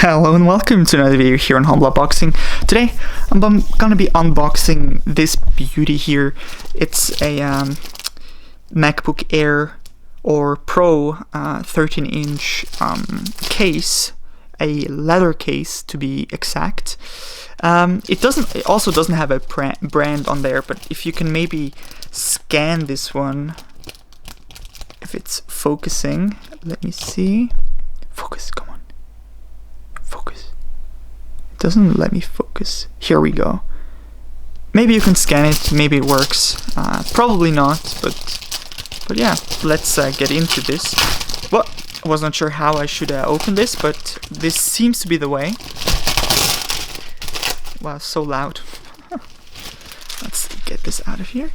Hello and welcome to another video here on Humble Unboxing. Today I'm gonna be unboxing this beauty here. It's a MacBook Air or Pro 13-inch case, a leather case to be exact. It also doesn't have a brand on there, but if you can maybe scan this one, if it's focusing, let me see. Focus, come on. Focus. It doesn't let me focus. Here we go. Maybe you can scan it, maybe it works. Probably not, but yeah, let's get into this. Well, I was not sure how I should open this, but this seems to be the way. Wow, so loud. Let's get this out of here.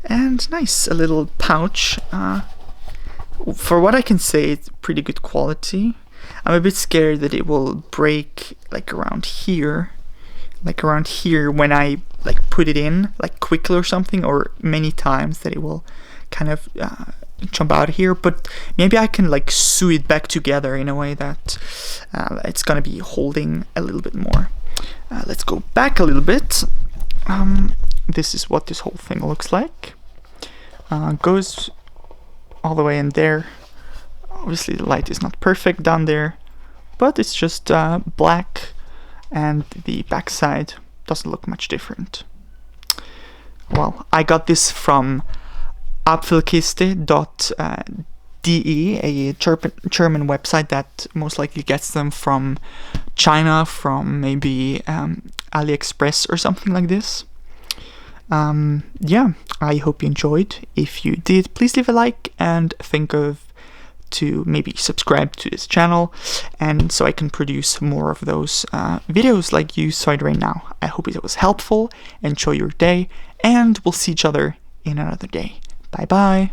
And nice, a little pouch. For what I can say, it's pretty good quality. I'm a bit scared that it will break like around here when I like put it in like quickly or something, or many times that it will kind of jump out of here, but maybe I can like sew it back together in a way that it's gonna be holding a little bit more. Let's go back a little bit. This is what this whole thing looks like. Goes all the way in there. Obviously the light is not perfect down there, but it's just black, and the back side doesn't look much different. Well, I got this from Apfelkiste.de, a German website that most likely gets them from China, from maybe AliExpress or something like this. Yeah, I hope you enjoyed. If you did, please leave a like and think of to maybe subscribe to this channel, and so I can produce more of those videos like you saw it right now. I hope it was helpful. Enjoy your day, and we'll see each other in another day. Bye bye.